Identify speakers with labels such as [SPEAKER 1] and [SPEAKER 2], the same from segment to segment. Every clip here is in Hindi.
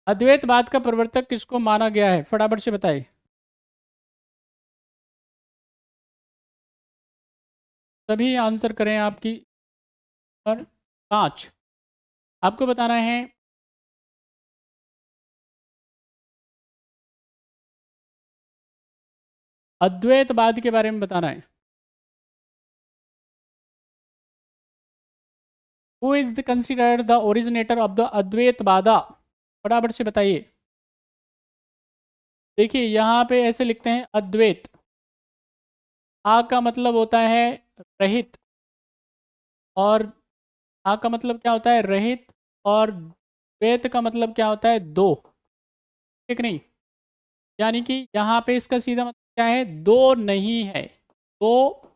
[SPEAKER 1] अद्वैतवाद का प्रवर्तक किसको माना गया है, फटाफट से बताइए। सभी आंसर करें आपकी। और 5 आपको बताना है। अद्वैतवाद के बारे में बताना है। Who is the considered the originator of the अद्वैतवादा, फटाफट से बताइए। देखिए यहाँ पे ऐसे लिखते हैं अद्वैत, आ का मतलब होता है रहित, और आ का मतलब क्या होता है रहित, और द्वैत का मतलब क्या होता है दो, ठीक नहीं। यानी कि यहाँ पे इसका सीधा मतलब क्या है, दो नहीं है, दो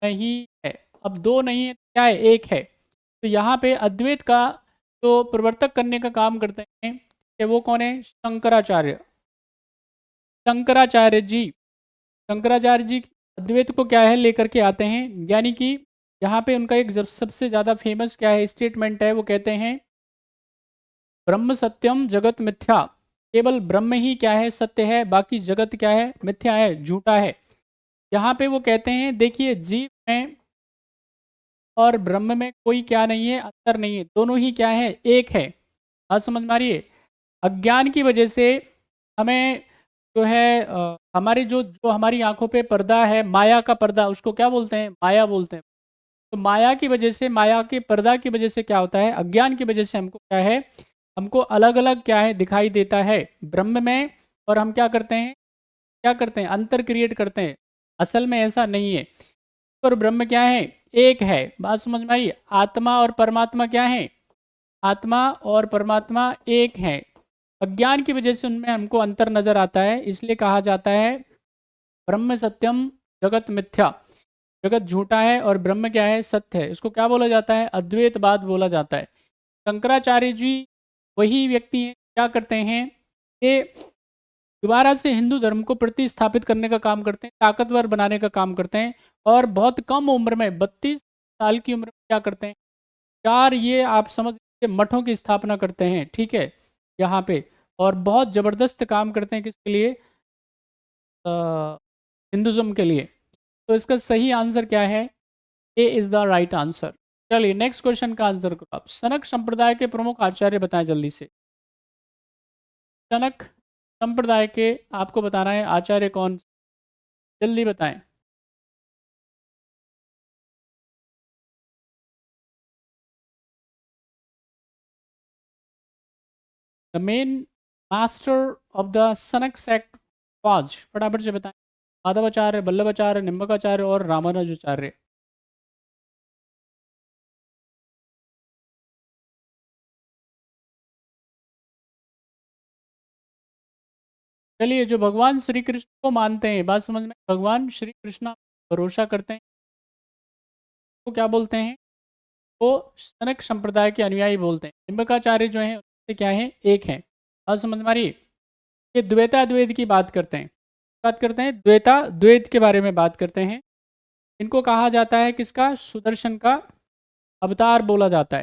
[SPEAKER 1] नहीं है। अब दो नहीं है तो क्या है, एक है। तो यहाँ पे अद्वैत का जो प्रवर्तक करने का काम करते हैं कि वो कौन है, शंकराचार्य। शंकराचार्य जी, शंकराचार्य जी अद्वैत को क्या है लेकर के आते हैं। यानी कि यहाँ पे उनका एक सबसे ज़्यादा फेमस क्या है स्टेटमेंट है, वो कहते हैं ब्रह्म सत्यम जगत मिथ्या। केवल ब्रह्म ही क्या है, सत्य है, बाकी जगत क्या है, मिथ्या है, झूठा है। यहाँ पे वो कहते हैं देखिए जीव में और ब्रह्म में कोई क्या नहीं है, अंतर नहीं है, दोनों ही क्या है, एक है। बात समझ में आ रही है। अज्ञान की वजह से हमें जो है हमारी जो जो हमारी आंखों पे पर्दा है, माया का पर्दा, उसको क्या बोलते हैं, माया बोलते हैं। तो माया की वजह से, माया के पर्दा की वजह से क्या होता है, अज्ञान की वजह से हमको क्या है, हमको अलग अलग क्या है दिखाई देता है ब्रह्म में। और हम क्या करते हैं, क्या करते हैं, अंतर क्रिएट करते हैं। असल में ऐसा नहीं है। और ब्रह्म क्या है, एक है। बात समझ में आई। आत्मा और परमात्मा क्या है, आत्मा और परमात्मा एक है। अज्ञान की वजह से उनमें हमको अंतर नजर आता है, इसलिए कहा जाता है ब्रह्म सत्यम जगत मिथ्या। जगत झूठा है और ब्रह्म क्या है, सत्य है। इसको क्या बोला जाता है, अद्वैतवाद बोला जाता है। शंकराचार्य जी वही व्यक्ति हैं, क्या करते हैं कि दोबारा से हिंदू धर्म को प्रतिस्थापित करने का काम करते हैं, ताकतवर बनाने का काम करते हैं। और बहुत कम उम्र में 32 साल की उम्र में क्या करते हैं, 4 ये आप समझ लीजिए मठों की स्थापना करते हैं, ठीक है, यहाँ पे। और बहुत ज़बरदस्त काम करते हैं किसके लिए, हिंदुज़म के लिए। तो इसका सही आंसर क्या है, A is the right answer. चलिए नेक्स्ट क्वेश्चन का आंसर करो आप। सनक संप्रदाय के प्रमुख आचार्य बताएं जल्दी से। सनक संप्रदाय के आपको बताना है आचार्य कौन, जल्दी बताएं। The main master of the सनक सेक्ट वाज, फटाफट से बताएं। माधवाचार्य, वल्लभाचार्य, निम्बकाचार्य और रामानुजाचार्य। चलिए जो भगवान श्री कृष्ण को मानते हैं, बात समझ में, भगवान श्री कृष्ण भरोसा करते हैं, वो क्या बोलते हैं, वो सनक संप्रदाय के अनुयायी बोलते हैं। निम्बकाचार्य जो हैं उनसे क्या है, एक हैं। बात समझ में आ रही है। ये द्वैताद्वैत की बात करते हैं, बात करते हैं द्वैता द्वैत के बारे में बात करते हैं। इनको कहा जाता है किसका, सुदर्शन का अवतार बोला जाता है।